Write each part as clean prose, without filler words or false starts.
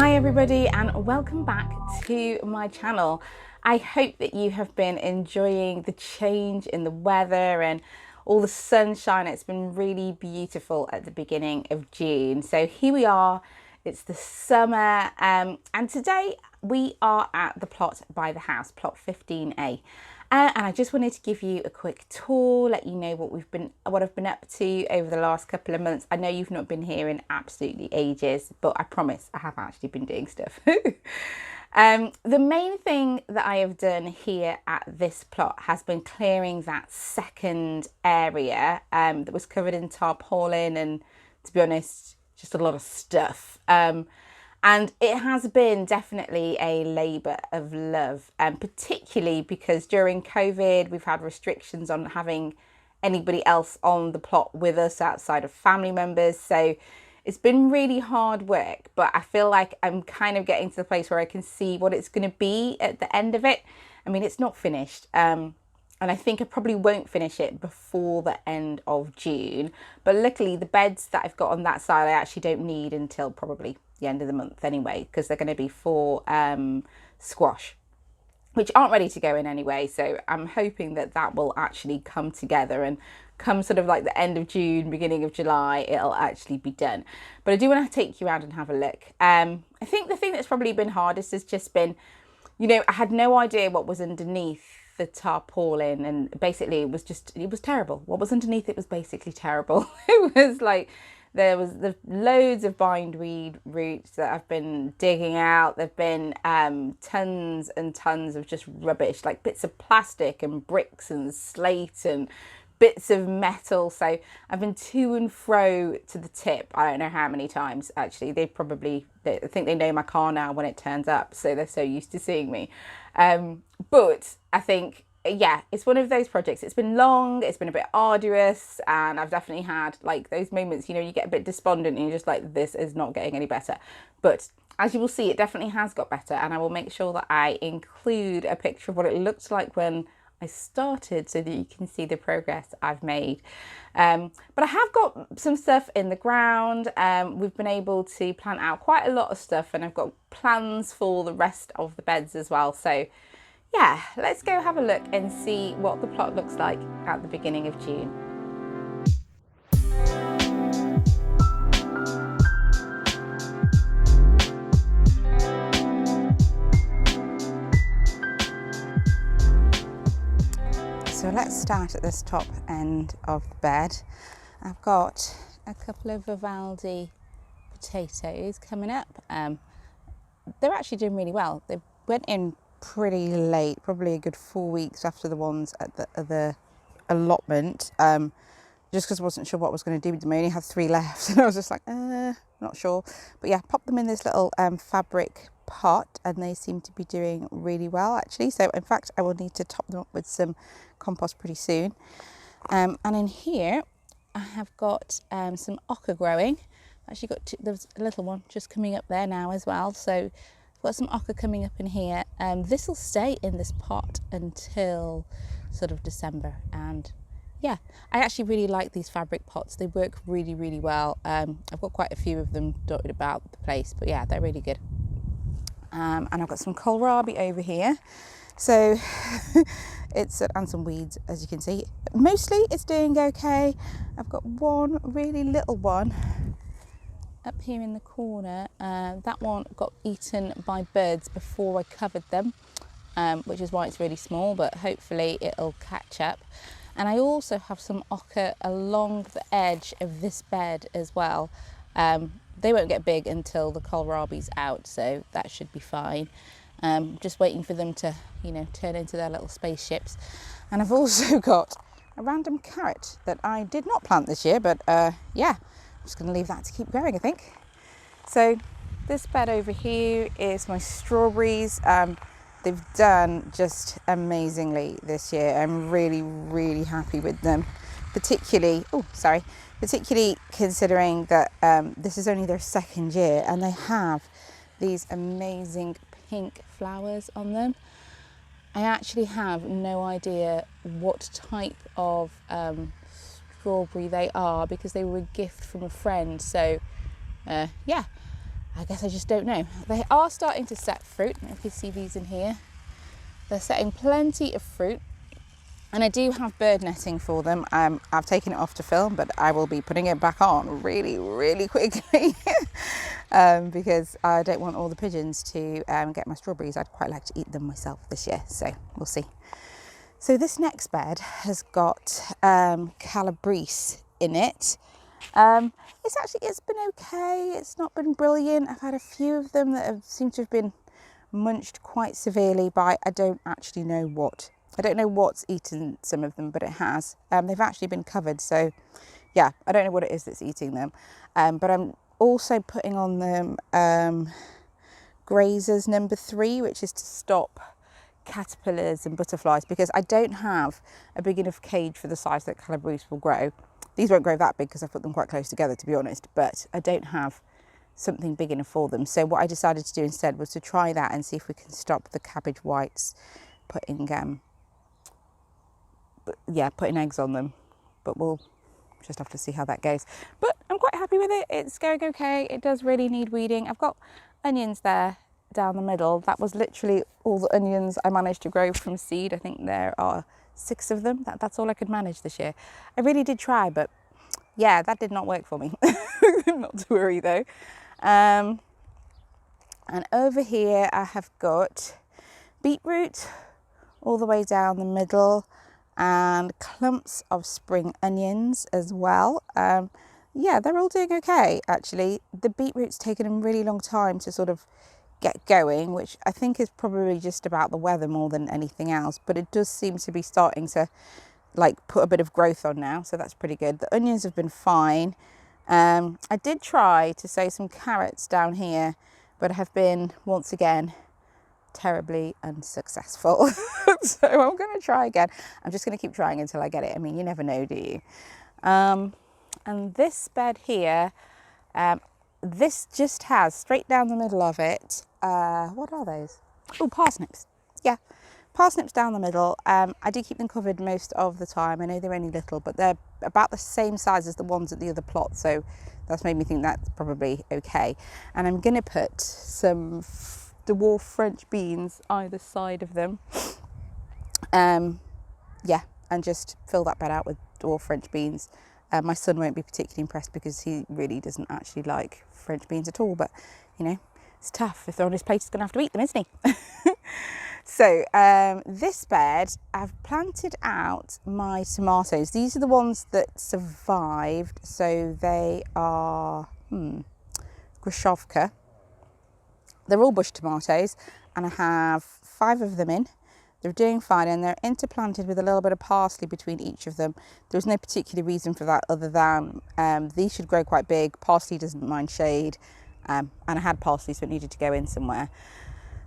Hi everybody and welcome back to my channel. I hope that you have been enjoying the change in the weather and all the sunshine. It's been really beautiful at the beginning of June. So here we are, it's the summer and today we are at the plot by the house, plot 15A. And I just wanted to give you a quick tour, let you know what I've been up to over the last couple of months. I know you've not been here in absolutely ages, but I promise I have actually been doing stuff. The main thing that I have done here at this plot has been clearing that second area that was covered in tarpaulin and, to be honest, just a lot of stuff. And it has been definitely a labour of love, particularly because during COVID, we've had restrictions on having anybody else on the plot with us outside of family members. So it's been really hard work, but I feel like I'm kind of getting to the place where I can see what it's going to be at the end of it. I mean, it's not finished. And I think I probably won't finish it before the end of June. But luckily, the beds that I've got on that side, I actually don't need until probably the end of the month anyway, because they're going to be for squash, which aren't ready to go in anyway. So I'm hoping that that will actually come together and come sort of like the end of June, beginning of July, it'll actually be done. But I do want to take you around and have a look. I think the thing that's probably been hardest has just been, you know, I had no idea what was underneath the tarpaulin, and basically it was terrible. What was underneath it was basically terrible. It was like there was loads of bindweed roots that I've been digging out. There've been tons and tons of just rubbish, like bits of plastic and bricks and slate and bits of metal. So I've been to and fro to the tip. I don't know how many times actually. I think they know my car now when it turns up, so they're so used to seeing me. But I think, yeah, it's one of those projects. It's been long, it's been a bit arduous, and I've definitely had like those moments, you know, you get a bit despondent and you're just like, this is not getting any better. But as you will see, it definitely has got better, and I will make sure that I include a picture of what it looked like when I started so that you can see the progress I've made. But I have got some stuff in the ground. We've been able to plant out quite a lot of stuff, and I've got plans for the rest of the beds as well. So yeah, let's go have a look and see what the plot looks like at the beginning of June. So let's start at this top end of the bed. I've got a couple of Vivaldi potatoes coming up. They're actually doing really well. They went in pretty late, probably a good 4 weeks after the ones at the allotment, just because I wasn't sure what I was going to do with them. I only had 3 left and I was just like, not sure. But yeah, pop them in this little fabric pot, and they seem to be doing really well actually. So in fact, I will need to top them up with some compost pretty soon. And in here I have got some ochre growing. Actually there's a little one just coming up there now as well. So I've got some ochre coming up in here. This will stay in this pot until sort of December, and yeah, I actually really like these fabric pots. They work really, really well. I've got quite a few of them dotted about the place, but yeah, they're really good. And I've got some kohlrabi over here. So it's and some weeds, as you can see. Mostly it's doing okay. I've got one really little one up here in the corner. That one got eaten by birds before I covered them, which is why it's really small, but hopefully it'll catch up. And I also have some ochre along the edge of this bed as well. They won't get big until the kohlrabi's out, so that should be fine. Just waiting for them to, you know, turn into their little spaceships. And I've also got a random carrot that I did not plant this year, but yeah, I'm just going to leave that to keep growing, I think. So this bed over here is my strawberries. They've done just amazingly this year. I'm really, really happy with them, particularly considering that this is only their second year, and they have these amazing pink flowers on them. I actually have no idea what type of strawberry they are because they were a gift from a friend. So yeah, I guess I just don't know. They are starting to set fruit. If you see these in here, they're setting plenty of fruit. And I do have bird netting for them. I've taken it off to film, but I will be putting it back on really, really quickly because I don't want all the pigeons to get my strawberries. I'd quite like to eat them myself this year, so we'll see. So this next bed has got calabrese in it. It's been okay. It's not been brilliant. I've had a few of them that have seemed to have been munched quite severely by I don't actually know what. I don't know what's eaten some of them, but it has. They've actually been covered, so yeah, I don't know what it is that's eating them. But I'm also putting on them grazers number 3, which is to stop caterpillars and butterflies, because I don't have a big enough cage for the size that calabrese will grow. These won't grow that big because I've put them quite close together, to be honest, but I don't have something big enough for them. So what I decided to do instead was to try that and see if we can stop the cabbage whites putting eggs on them, but we'll just have to see how that goes. But I'm quite happy with it. It's going okay. It does really need weeding. I've got onions there down the middle. That was literally all the onions I managed to grow from seed. I think there are 6 of them. That's all I could manage this year. I really did try, but yeah, that did not work for me. Not to worry though. And over here I have got beetroot all the way down the middle, and clumps of spring onions as well. Yeah, they're all doing okay, actually. The beetroot's taken a really long time to sort of get going, which I think is probably just about the weather more than anything else, but it does seem to be starting to like put a bit of growth on now, so that's pretty good. The onions have been fine. I did try to sow some carrots down here, but have been, once again, terribly unsuccessful. So I'm going to try again. I'm just going to keep trying until I get it. I mean, you never know, do you? And this bed here, this just has straight down the middle of it, what are those? Oh, parsnips. Yeah, parsnips down the middle. I do keep them covered most of the time. I know they're only little, but they're about the same size as the ones at the other plot, so that's made me think that's probably okay. And I'm going to put some dwarf French beans either side of them. Yeah, and just fill that bed out with dwarf French beans. My son won't be particularly impressed because he really doesn't actually like French beans at all, but you know, it's tough. If they're on his plate, he's going to have to eat them, isn't he? So this bed, I've planted out my tomatoes. These are the ones that survived. So they are Grushovka. They're all bush tomatoes, and I have 5 of them in. They're doing fine, and they're interplanted with a little bit of parsley between each of them. There's no particular reason for that other than these should grow quite big. Parsley doesn't mind shade, and I had parsley, so it needed to go in somewhere.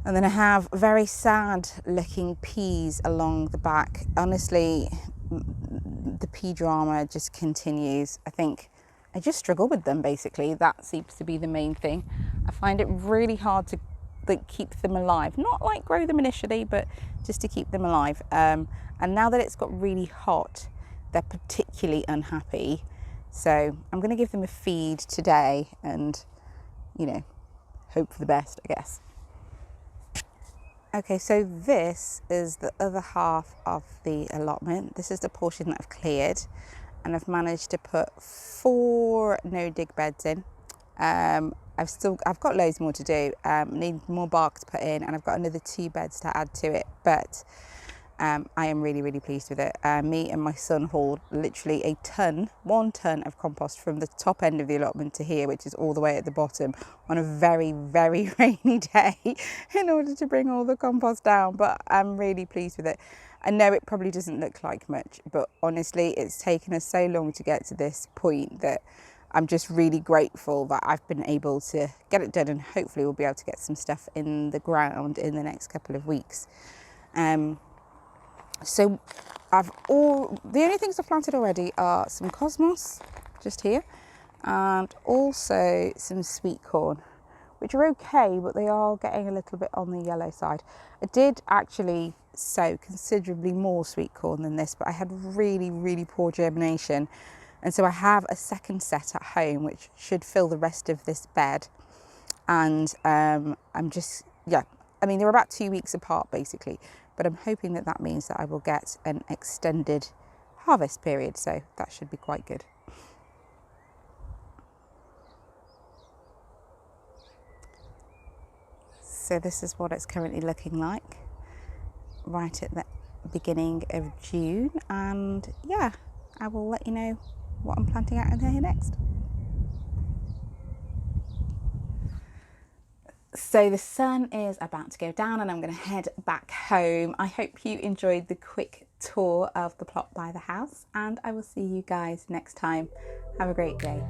And then I have very sad looking peas along the back. Honestly, the pea drama just continues. I think I just struggle with them, basically. That seems to be the main thing. I find it really hard to keep them alive. Not like grow them initially, but just to keep them alive. And now that it's got really hot, they're particularly unhappy. So I'm going to give them a feed today and, you know, hope for the best, I guess. Okay, so this is the other half of the allotment. This is the portion that I've cleared, and I've managed to put 4 no dig beds in. I've got loads more to do. Need more bark to put in, and I've got another 2 beds to add to it. But I am really, really pleased with it. Me and my son hauled literally 1 ton of compost from the top end of the allotment to here, which is all the way at the bottom, on a very, very rainy day in order to bring all the compost down. But I'm really pleased with it. I know it probably doesn't look like much, but honestly, it's taken us so long to get to this point that I'm just really grateful that I've been able to get it done, and hopefully we'll be able to get some stuff in the ground in the next couple of weeks. So the only things I've planted already are some cosmos just here, and also some sweet corn, which are okay, but they are getting a little bit on the yellow side. I did actually sow considerably more sweet corn than this, but I had really, really poor germination. And so I have a second set at home, which should fill the rest of this bed. And I'm just, yeah, I mean, they're about 2 weeks apart basically, but I'm hoping that that means that I will get an extended harvest period, so that should be quite good. So this is what it's currently looking like right at the beginning of June, and yeah, I will let you know what I'm planting out in here next. So the sun is about to go down and I'm going to head back home. I hope you enjoyed the quick tour of the plot by the house, and I will see you guys next time. Have a great day.